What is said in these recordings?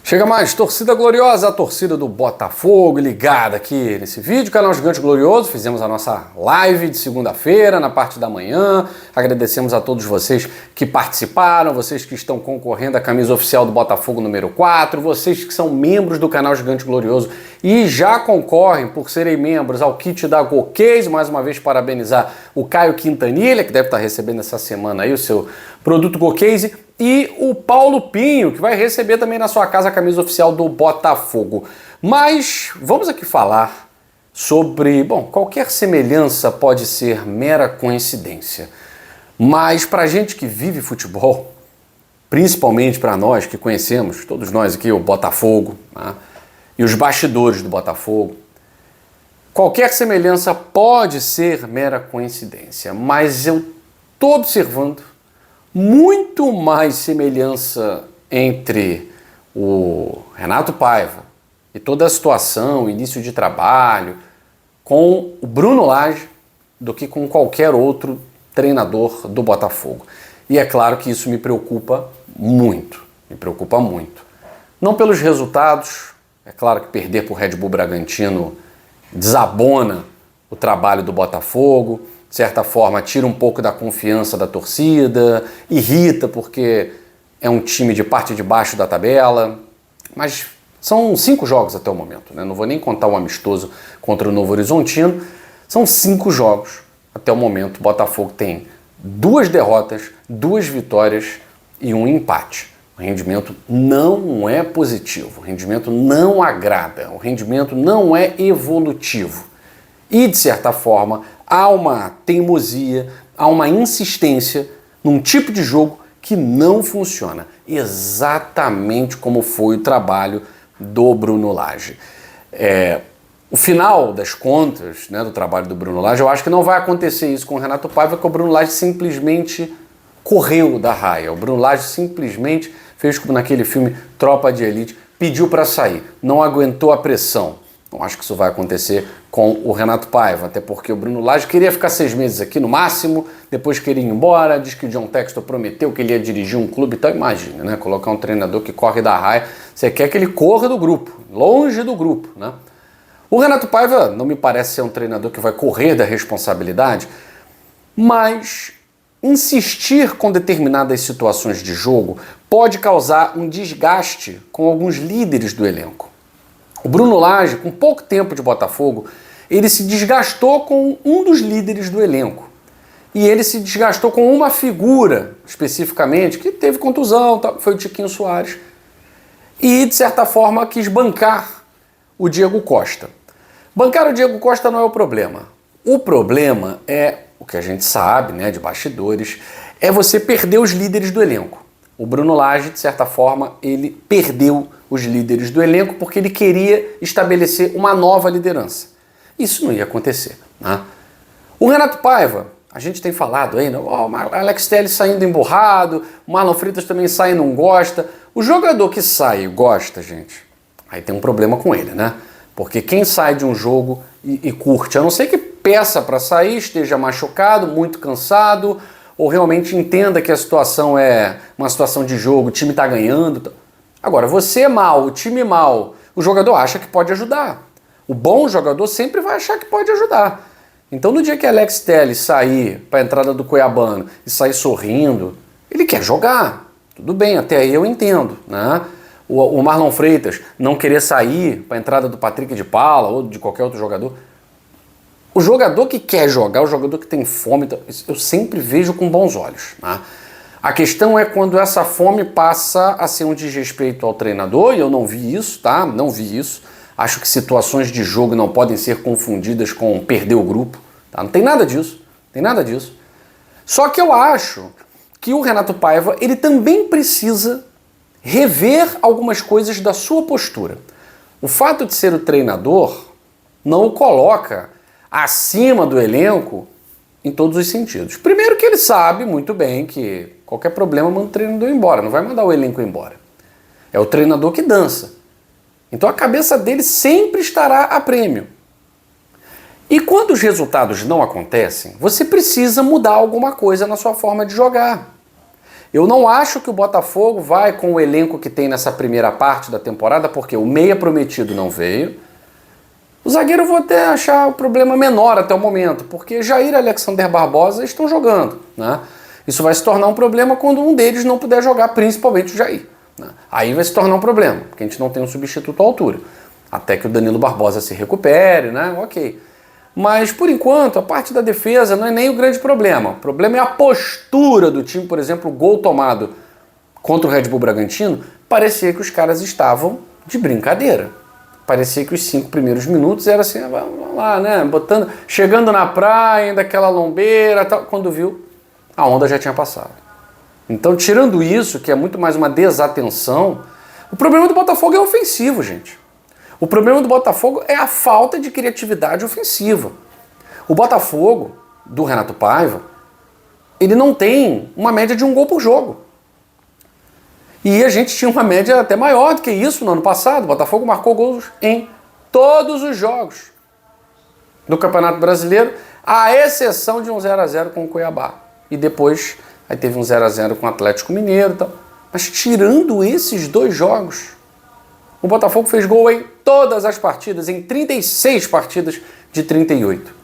Chega mais, torcida gloriosa, a torcida do Botafogo ligada aqui nesse vídeo, canal Gigante Glorioso. Fizemos a nossa live de segunda-feira, na parte da manhã. Agradecemos a todos vocês que participaram, vocês que estão concorrendo à camisa oficial do Botafogo número 4, vocês que são membros do canal Gigante Glorioso e já concorrem por serem membros ao kit da GoCase. Mais uma vez parabenizar o Caio Quintanilha, que deve estar recebendo essa semana aí o seu produto GoCase, e o Paulo Pinho, que vai receber também na sua casa a camisa oficial do Botafogo. Mas vamos aqui falar sobre, qualquer semelhança pode ser mera coincidência. Mas pra gente que vive futebol, principalmente para nós que conhecemos, todos nós aqui, o Botafogo, né, e os bastidores do Botafogo, qualquer semelhança pode ser mera coincidência. Mas eu tô observando muito mais semelhança entre o Renato Paiva e toda a situação, início de trabalho, com o Bruno Lage do que com qualquer outro treinador do Botafogo. E é claro que isso me preocupa muito, Não pelos resultados, é claro que perder para o Red Bull Bragantino desabona o trabalho do Botafogo, de certa forma tira um pouco da confiança da torcida, irrita porque é um time de parte de baixo da tabela, mas são 5 jogos até o momento, né? Não vou nem contar o amistoso contra o Novo Horizontino, são 5 jogos até o momento. O Botafogo tem 2 derrotas, 2 vitórias e 1 empate. O rendimento não é positivo, o rendimento não agrada, o rendimento não é evolutivo. E, de certa forma, há uma teimosia, há uma insistência num tipo de jogo que não funciona. Exatamente como foi o trabalho do Bruno Lage. O final das contas, né, do trabalho do Bruno Lage, eu acho que não vai acontecer isso com o Renato Paiva, que o Bruno Lage simplesmente correu da raia. O Bruno Lage simplesmente fez como naquele filme Tropa de Elite, pediu para sair, não aguentou a pressão. Não acho que isso vai acontecer com o Renato Paiva, até porque o Bruno Lage queria ficar 6 meses aqui no máximo, depois queria ir embora, diz que o John Textor prometeu que ele ia dirigir um clube, então imagina, né? Colocar um treinador que corre da raia, você quer que ele corra do grupo, longe do grupo, né? O Renato Paiva não me parece ser um treinador que vai correr da responsabilidade, mas insistir com determinadas situações de jogo pode causar um desgaste com alguns líderes do elenco. O Bruno Lage, com pouco tempo de Botafogo, ele se desgastou com um dos líderes do elenco. E ele se desgastou com uma figura, especificamente, que teve contusão, foi o Tiquinho Soares. E, de certa forma, quis bancar o Diego Costa. Bancar o Diego Costa não é o problema. O problema é, o que a gente sabe, né, de bastidores, é você perder os líderes do elenco. O Bruno Lage, de certa forma, ele perdeu os líderes do elenco porque ele queria estabelecer uma nova liderança. Isso não ia acontecer, né? O Renato Paiva, a gente tem falado aí, o Alex Telles saindo emburrado, o Marlon Freitas também sai e não gosta. O jogador que sai e gosta, gente, aí tem um problema com ele, né? Porque quem sai de um jogo e curte, a não ser que peça para sair, esteja machucado, muito cansado, ou realmente entenda que a situação é uma situação de jogo, o time está ganhando. Agora, você é mal, o time é mal, o jogador acha que pode ajudar. O bom jogador sempre vai achar que pode ajudar. Então, no dia que Alex Telles sair para a entrada do Cuiabano e sair sorrindo, ele quer jogar. Tudo bem, até aí eu entendo, né? O Marlon Freitas não querer sair para a entrada do Patrick de Paula ou de qualquer outro jogador. O jogador que quer jogar, o jogador que tem fome, eu sempre vejo com bons olhos, né? A questão é quando essa fome passa a ser um desrespeito ao treinador, e eu não vi isso, tá? Não vi isso. Acho que situações de jogo não podem ser confundidas com perder o grupo, tá? Não tem nada disso, Só que eu acho que o Renato Paiva, ele também precisa rever algumas coisas da sua postura. O fato de ser o treinador não o coloca acima do elenco em todos os sentidos. Primeiro que ele sabe muito bem que qualquer problema manda o treinador embora, não vai mandar o elenco embora. É o treinador que dança. Então a cabeça dele sempre estará a prêmio. E quando os resultados não acontecem, você precisa mudar alguma coisa na sua forma de jogar. Eu não acho que o Botafogo vai com o elenco que tem nessa primeira parte da temporada, porque o meia prometido não veio. O zagueiro eu vou até achar o problema menor até o momento, porque Jair e Alexander Barbosa estão jogando, né? Isso vai se tornar um problema quando um deles não puder jogar, principalmente o Jair, né? Aí vai se tornar um problema, porque a gente não tem um substituto à altura. Até que o Danilo Barbosa se recupere, né? Ok. Mas, por enquanto, a parte da defesa não é nem o grande problema. O problema é a postura do time. Por exemplo, o gol tomado contra o Red Bull Bragantino, parecia que os caras estavam de brincadeira. Parecia que os 5 primeiros minutos era assim, vamos lá, né? Chegando na praia, ainda aquela lombeira, tal. Quando viu, a onda já tinha passado. Então, tirando isso, que é muito mais uma desatenção, o problema do Botafogo é ofensivo, gente. O problema do Botafogo é a falta de criatividade ofensiva. O Botafogo, do Renato Paiva, ele não tem uma média de 1 gol por jogo. E a gente tinha uma média até maior do que isso no ano passado. O Botafogo marcou gols em todos os jogos do Campeonato Brasileiro, à exceção de um 0x0 com o Cuiabá. E depois aí teve um 0x0 com o Atlético Mineiro e tal. Mas tirando esses 2 jogos, o Botafogo fez gol em todas as partidas, em 36 partidas de 38.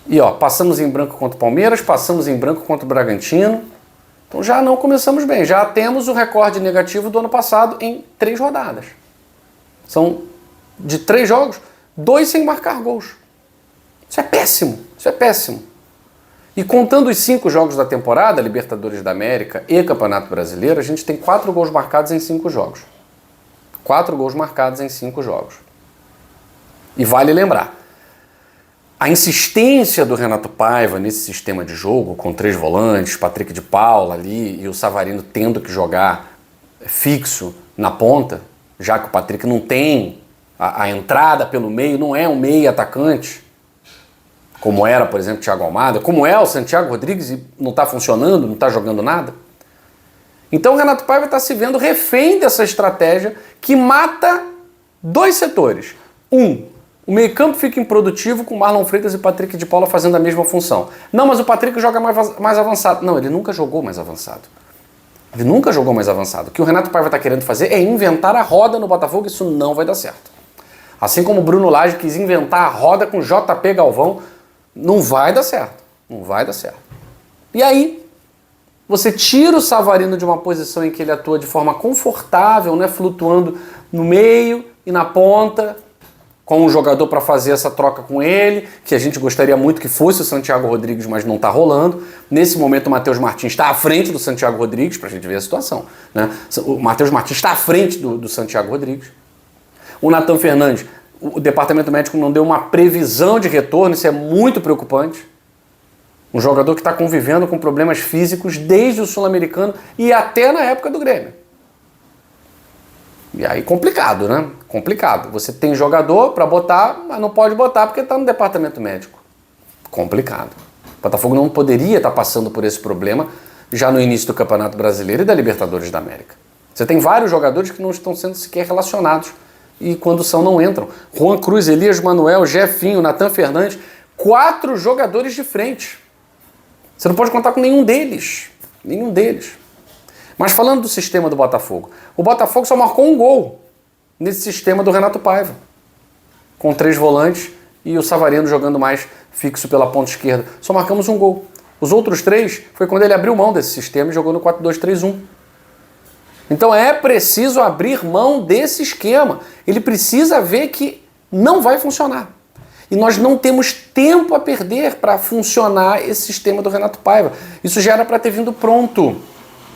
E ó, passamos em branco contra o Palmeiras, passamos em branco contra o Bragantino. Então já não começamos bem, já temos o recorde negativo do ano passado em 3 rodadas. São de 3 jogos, 2 sem marcar gols. Isso é péssimo, isso é péssimo. E contando os 5 jogos da temporada, Libertadores da América e Campeonato Brasileiro, a gente tem 4 gols marcados em 5 jogos. 4 gols marcados em 5 jogos. E vale lembrar, a insistência do Renato Paiva nesse sistema de jogo, com 3 volantes, Patrick de Paula ali e o Savarino tendo que jogar fixo na ponta, já que o Patrick não tem a entrada pelo meio, não é um meio atacante, como era, por exemplo, o Thiago Almada, como é o Santiago Rodrigues e não está funcionando, não está jogando nada. Então o Renato Paiva está se vendo refém dessa estratégia que mata 2 setores. O meio-campo fica improdutivo com Marlon Freitas e Patrick de Paula fazendo a mesma função. Não, mas o Patrick joga mais avançado. Não, ele nunca jogou mais avançado. Ele nunca jogou mais avançado. O que o Renato Paiva está querendo fazer é inventar a roda no Botafogo, isso não vai dar certo. Assim como o Bruno Lage quis inventar a roda com JP Galvão, não vai dar certo. Não vai dar certo. E aí, você tira o Savarino de uma posição em que ele atua de forma confortável, né, flutuando no meio e na ponta, com um jogador para fazer essa troca com ele, que a gente gostaria muito que fosse o Santiago Rodrigues, mas não está rolando. Nesse momento o Matheus Martins está à frente do Santiago Rodrigues, para a gente ver a situação, né? O Matheus Martins está à frente do Santiago Rodrigues. O Nathan Fernandes, o departamento médico não deu uma previsão de retorno, isso é muito preocupante. Um jogador que está convivendo com problemas físicos desde o Sul-Americano e até na época do Grêmio. E aí complicado, né? Complicado. Você tem jogador para botar, mas não pode botar porque está no departamento médico. Complicado. O Botafogo não poderia estar passando por esse problema já no início do Campeonato Brasileiro e da Libertadores da América. Você tem vários jogadores que não estão sendo sequer relacionados e quando são não entram. Juan Cruz, Elias Manuel, Jefinho, Nathan Fernandes, 4 jogadores de frente. Você não pode contar com nenhum deles. Nenhum deles. Mas falando do sistema do Botafogo, o Botafogo só marcou um gol nesse sistema do Renato Paiva, com 3 volantes e o Savarino jogando mais fixo pela ponta esquerda. Só marcamos um gol. Os outros 3 foi quando ele abriu mão desse sistema e jogou no 4-2-3-1. Então é preciso abrir mão desse esquema. Ele precisa ver que não vai funcionar. E nós não temos tempo a perder para funcionar esse sistema do Renato Paiva. Isso já era para ter vindo pronto.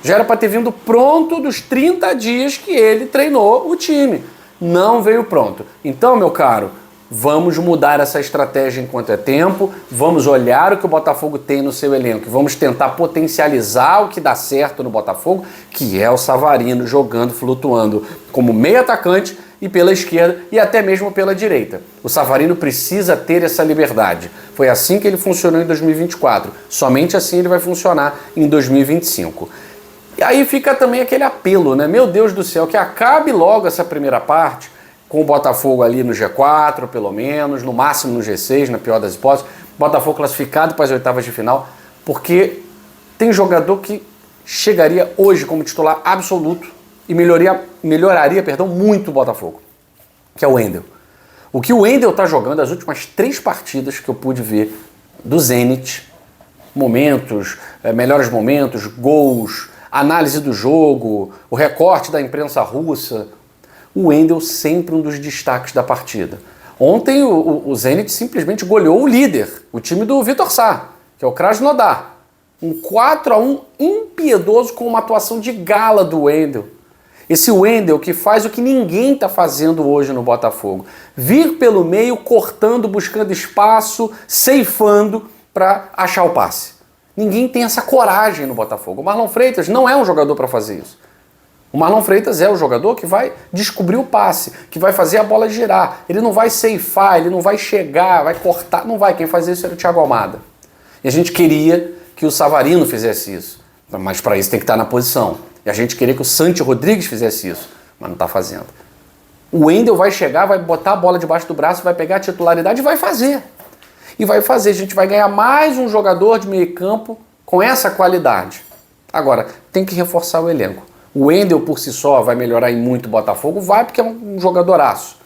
Já era para ter vindo pronto dos 30 dias que ele treinou o time. Não veio pronto. Então, meu caro, vamos mudar essa estratégia enquanto é tempo, vamos olhar o que o Botafogo tem no seu elenco, vamos tentar potencializar o que dá certo no Botafogo, que é o Savarino jogando, flutuando como meio atacante e pela esquerda e até mesmo pela direita. O Savarino precisa ter essa liberdade. Foi assim que ele funcionou em 2024. Somente assim ele vai funcionar em 2025. E aí fica também aquele apelo, né? Meu Deus do céu, que acabe logo essa primeira parte, com o Botafogo ali no G4, pelo menos, no máximo no G6, na pior das hipóteses, Botafogo classificado para as oitavas de final, porque tem jogador que chegaria hoje como titular absoluto e melhoraria muito o Botafogo, que é o Wendel. O que o Wendel tá jogando, as últimas 3 partidas que eu pude ver do Zenit, momentos, melhores momentos, gols, análise do jogo, o recorte da imprensa russa, o Wendel sempre um dos destaques da partida. Ontem o Zenit simplesmente goleou o líder, o time do Vitor Sá, que é o Krasnodar. Um 4-1 impiedoso com uma atuação de gala do Wendel. Esse Wendel que faz o que ninguém está fazendo hoje no Botafogo. Vir pelo meio, cortando, buscando espaço, ceifando para achar o passe. Ninguém tem essa coragem no Botafogo. O Marlon Freitas não é um jogador para fazer isso. O Marlon Freitas é o jogador que vai descobrir o passe, que vai fazer a bola girar. Ele não vai ceifar, ele não vai chegar, vai cortar, não vai. Quem faz isso era o Thiago Almada. E a gente queria que o Savarino fizesse isso, mas para isso tem que estar na posição. E a gente queria que o Santi Rodrigues fizesse isso, mas não está fazendo. O Wendel vai chegar, vai botar a bola debaixo do braço, vai pegar a titularidade e vai fazer. E vai fazer. A gente vai ganhar mais um jogador de meio campo com essa qualidade. Agora, tem que reforçar o elenco. O Wendel por si só vai melhorar em muito o Botafogo? Vai, porque é um jogadoraço.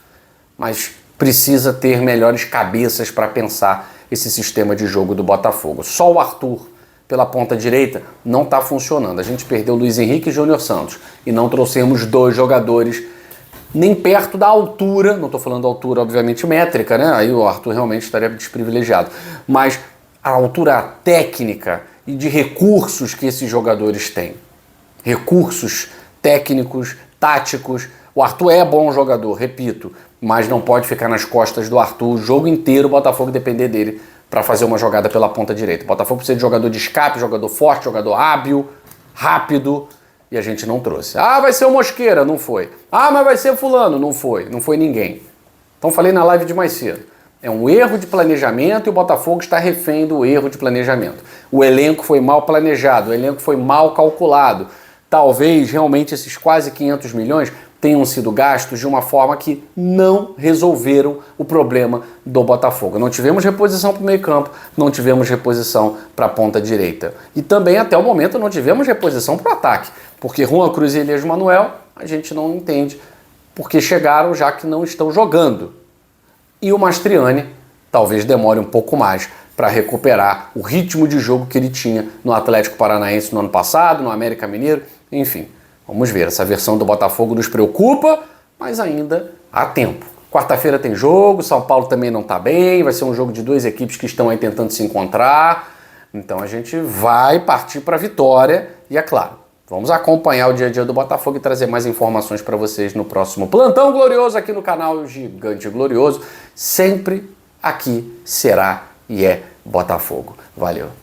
Mas precisa ter melhores cabeças para pensar esse sistema de jogo do Botafogo. Só o Arthur pela ponta direita não está funcionando. A gente perdeu Luiz Henrique e Júnior Santos e não trouxemos 2 jogadores nem perto da altura, não estou falando da altura obviamente métrica, né? Aí o Arthur realmente estaria desprivilegiado, mas a altura técnica e de recursos que esses jogadores têm. Recursos técnicos, táticos. O Arthur é bom jogador, repito, mas não pode ficar nas costas do Arthur o jogo inteiro, o Botafogo depender dele para fazer uma jogada pela ponta direita. O Botafogo precisa de jogador de escape, jogador forte, jogador hábil, rápido, e a gente não trouxe. Ah, vai ser o Mosqueira, não foi. Ah, mas vai ser fulano, não foi. Não foi ninguém. Então falei na live de mais cedo. É um erro de planejamento e o Botafogo está refém do erro de planejamento. O elenco foi mal planejado, o elenco foi mal calculado. Talvez realmente esses quase 500 milhões tenham sido gastos de uma forma que não resolveram o problema do Botafogo. Não tivemos reposição para o meio campo, não tivemos reposição para a ponta direita. E também até o momento não tivemos reposição para o ataque, porque Juan Cruz e Elias Manuel a gente não entende porque chegaram já que não estão jogando. E o Mastriani talvez demore um pouco mais para recuperar o ritmo de jogo que ele tinha no Atlético Paranaense no ano passado, no América Mineiro, enfim. Vamos ver, essa versão do Botafogo nos preocupa, mas ainda há tempo. Quarta-feira tem jogo, São Paulo também não está bem, vai ser um jogo de 2 equipes que estão aí tentando se encontrar, então a gente vai partir para a vitória e é claro, vamos acompanhar o dia a dia do Botafogo e trazer mais informações para vocês no próximo Plantão Glorioso aqui no canal Gigante Glorioso. Sempre aqui será e é Botafogo. Valeu!